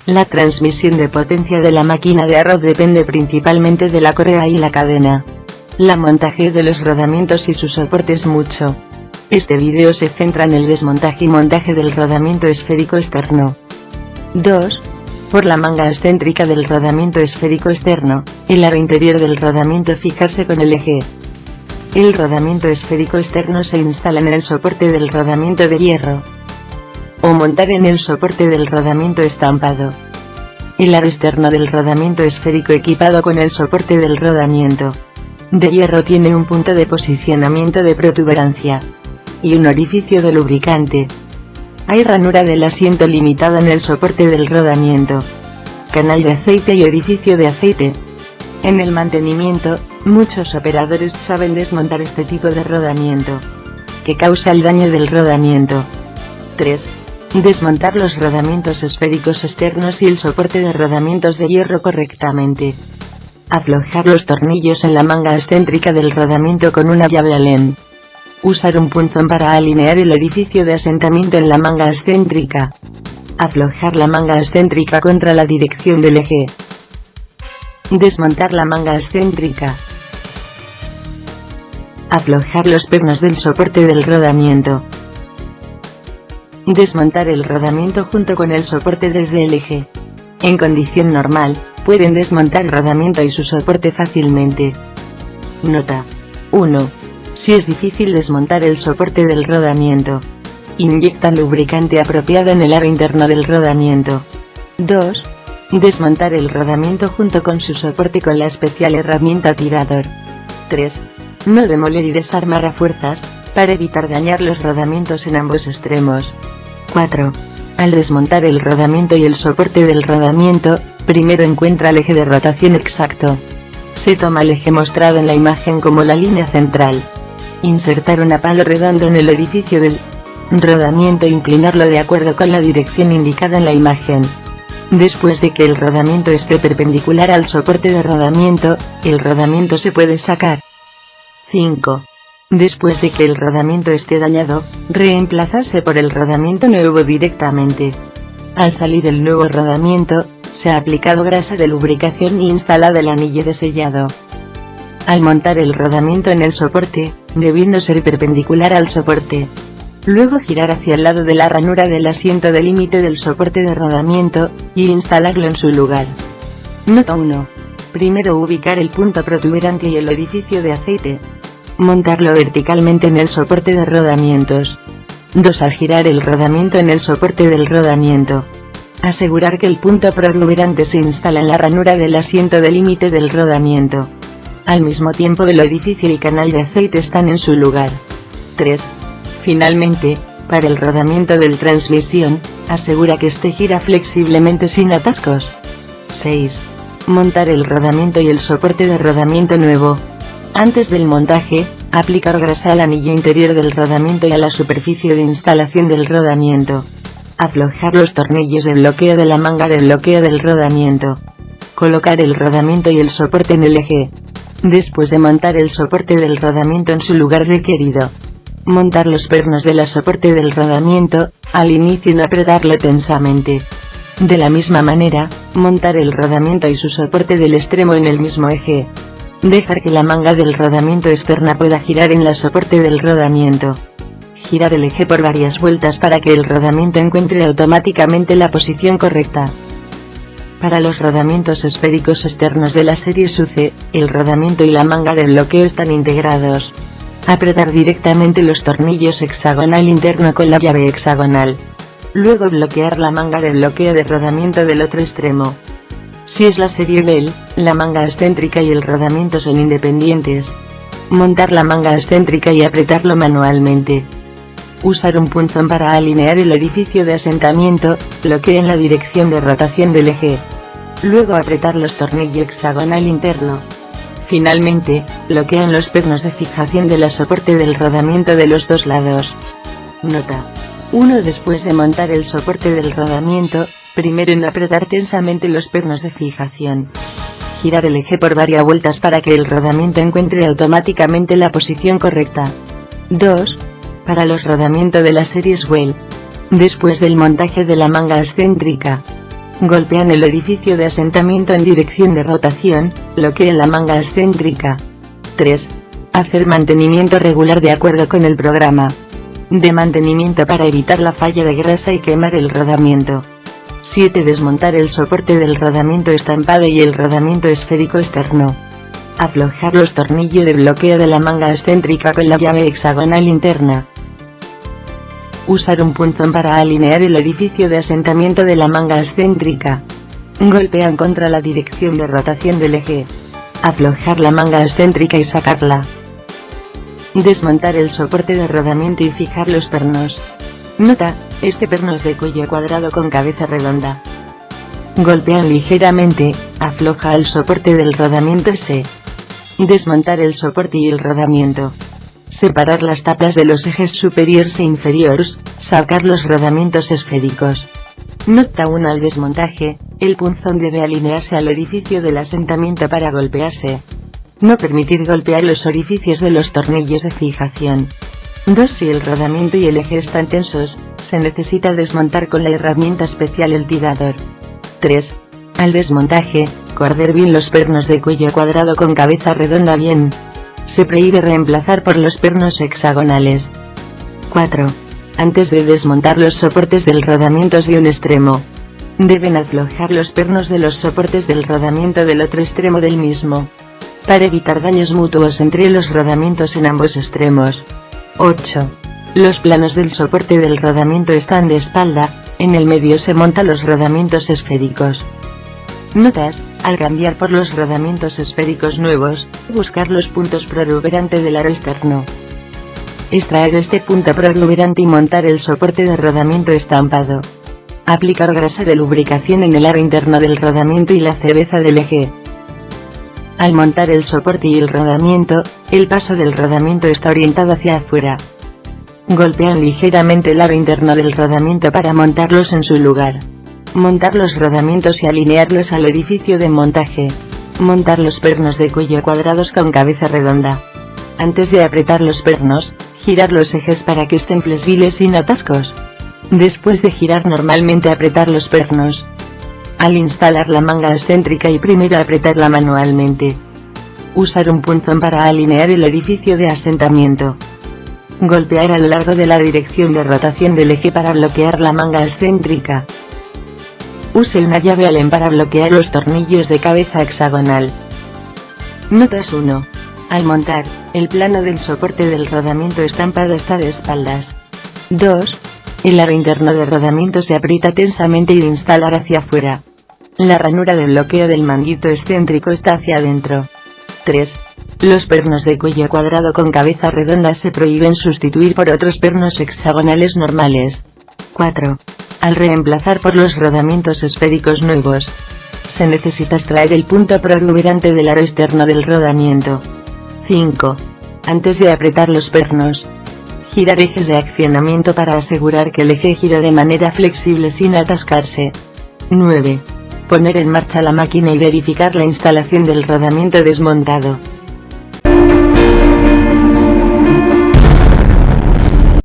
La transmisión de potencia de la máquina de arroz depende principalmente de la correa y la cadena. La montaje de los rodamientos y su soporte es mucho. Este vídeo se centra en el desmontaje y montaje del rodamiento esférico externo. 2. Por la manga excéntrica del rodamiento esférico externo, el aro interior del rodamiento fijarse con el eje. El rodamiento esférico externo se instala en el soporte del rodamiento de hierro, o montar en el soporte del rodamiento estampado. El aro externo del rodamiento esférico equipado con el soporte del rodamiento de hierro tiene un punto de posicionamiento de protuberancia y un orificio de lubricante. Hay ranura del asiento limitada en el soporte del rodamiento, canal de aceite y orificio de aceite. En el mantenimiento, muchos operadores saben desmontar este tipo de rodamiento, que causa el daño del rodamiento. 3. Desmontar los rodamientos esféricos externos y el soporte de rodamientos de hierro correctamente. Aflojar los tornillos en la manga excéntrica del rodamiento con una llave Allen. Usar un punzón para alinear el orificio de asentamiento en la manga excéntrica. Aflojar la manga excéntrica contra la dirección del eje. Desmontar la manga excéntrica. Aflojar los pernos del soporte del rodamiento. Desmontar el rodamiento junto con el soporte desde el eje. En condición normal, pueden desmontar el rodamiento y su soporte fácilmente. Nota. 1. Si es difícil desmontar el soporte del rodamiento, inyecta lubricante apropiado en el aro interno del rodamiento. 2. Desmontar el rodamiento junto con su soporte con la especial herramienta tirador. 3. No demoler y desarmar a fuerzas, para evitar dañar los rodamientos en ambos extremos. 4. Al desmontar el rodamiento y el soporte del rodamiento, primero encuentra el eje de rotación exacto. Se toma el eje mostrado en la imagen como la línea central. Insertar un palo redondo en el orificio del rodamiento e inclinarlo de acuerdo con la dirección indicada en la imagen. Después de que el rodamiento esté perpendicular al soporte de rodamiento, el rodamiento se puede sacar. 5. Después de que el rodamiento esté dañado, reemplazarse por el rodamiento nuevo directamente. Al salir el nuevo rodamiento, se ha aplicado grasa de lubricación y instalado el anillo de sellado. Al montar el rodamiento en el soporte, debiendo ser perpendicular al soporte. Luego girar hacia el lado de la ranura del asiento de límite del soporte de rodamiento, y instalarlo en su lugar. Nota 1. Primero ubicar el punto protuberante y el orificio de aceite. Montarlo verticalmente en el soporte de rodamientos. 2. Al girar el rodamiento en el soporte del rodamiento, asegurar que el punto protuberante se instala en la ranura del asiento de límite del rodamiento. Al mismo tiempo el orificio y canal de aceite están en su lugar. 3. Finalmente, para el rodamiento del transmisión, asegura que este gira flexiblemente sin atascos. 6. Montar el rodamiento y el soporte de rodamiento nuevo. Antes del montaje, aplicar grasa al anillo interior del rodamiento y a la superficie de instalación del rodamiento. Aflojar los tornillos de bloqueo de la manga de bloqueo del rodamiento. Colocar el rodamiento y el soporte en el eje. Después de montar el soporte del rodamiento en su lugar requerido, montar los pernos de la soporte del rodamiento, al inicio no apretarlo tensamente. De la misma manera, montar el rodamiento y su soporte del extremo en el mismo eje. Dejar que la manga del rodamiento externa pueda girar en la soporte del rodamiento. Girar el eje por varias vueltas para que el rodamiento encuentre automáticamente la posición correcta. Para los rodamientos esféricos externos de la serie SUCE, el rodamiento y la manga de bloqueo están integrados. Apretar directamente los tornillos hexagonal interno con la llave hexagonal. Luego bloquear la manga de bloqueo de rodamiento del otro extremo. Si es la serie Bell, la manga excéntrica y el rodamiento son independientes. Montar la manga excéntrica y apretarlo manualmente. Usar un punzón para alinear el orificio de asentamiento, bloqueo en la dirección de rotación del eje. Luego apretar los tornillos hexagonal interno. Finalmente, bloquean los pernos de fijación de la soporte del rodamiento de los dos lados. Nota. 1. Después de montar el soporte del rodamiento, primero en apretar tensamente los pernos de fijación. Girar el eje por varias vueltas para que el rodamiento encuentre automáticamente la posición correcta. 2. Para los rodamientos de la serie Swell. Después del montaje de la manga excéntrica, Golpean el orificio de asentamiento en dirección de rotación, bloqueen la manga excéntrica. 3. Hacer mantenimiento regular de acuerdo con el programa de mantenimiento para evitar la falla de grasa y quemar el rodamiento. 7. Desmontar el soporte del rodamiento estampado y el rodamiento esférico externo. Aflojar los tornillos de bloqueo de la manga excéntrica con la llave hexagonal interna. Usar un punzón para alinear el orificio de asentamiento de la manga excéntrica. Golpean contra la dirección de rotación del eje. Aflojar la manga excéntrica y sacarla. Desmontar el soporte de rodamiento y fijar los pernos. Nota: este perno es de cuello cuadrado con cabeza redonda. Golpean ligeramente, afloja el soporte del rodamiento S. Desmontar el soporte y el rodamiento. Separar las tapas de los ejes superiores e inferiores, sacar los rodamientos esféricos. Nota 1: al desmontaje, el punzón debe alinearse al orificio del asentamiento para golpearse. No permitir golpear los orificios de los tornillos de fijación. 2. Si el rodamiento y el eje están tensos, se necesita desmontar con la herramienta especial el tirador. 3. Al desmontaje, corder bien los pernos de cuello cuadrado con cabeza redonda bien. Se prohíbe reemplazar por los pernos hexagonales. 4. Antes de desmontar los soportes del rodamiento de un extremo, deben aflojar los pernos de los soportes del rodamiento del otro extremo del mismo, para evitar daños mutuos entre los rodamientos en ambos extremos. 8. Los planos del soporte del rodamiento están de espalda, en el medio se montan los rodamientos esféricos. Notas: al cambiar por los rodamientos esféricos nuevos, buscar los puntos protuberantes del aro externo. Extraer este punto protuberante y montar el soporte de rodamiento estampado. Aplicar grasa de lubricación en el aro interno del rodamiento y la cereza del eje. Al montar el soporte y el rodamiento, el paso del rodamiento está orientado hacia afuera. Golpean ligeramente el aro interno del rodamiento para montarlos en su lugar. Montar los rodamientos y alinearlos al orificio de montaje. Montar los pernos de cuello cuadrados con cabeza redonda. Antes de apretar los pernos, girar los ejes para que estén flexibles sin atascos. Después de girar normalmente apretar los pernos. Al instalar la manga excéntrica y primero apretarla manualmente. Usar un punzón para alinear el orificio de asentamiento. Golpear a lo largo de la dirección de rotación del eje para bloquear la manga excéntrica. Use una llave Allen para bloquear los tornillos de cabeza hexagonal. Notas 1. Al montar, el plano del soporte del rodamiento estampado está de espaldas. 2. El aro interno de rodamiento se aprieta tensamente y de instalar hacia afuera. La ranura de bloqueo del manguito excéntrico está hacia adentro. 3. Los pernos de cuello cuadrado con cabeza redonda se prohíben sustituir por otros pernos hexagonales normales. 4. Al reemplazar por los rodamientos esféricos nuevos, se necesita extraer el punto protuberante del aro externo del rodamiento. 5. Antes de apretar los pernos, girar ejes de accionamiento para asegurar que el eje gira de manera flexible sin atascarse. 9. Poner en marcha la máquina y verificar la instalación del rodamiento desmontado.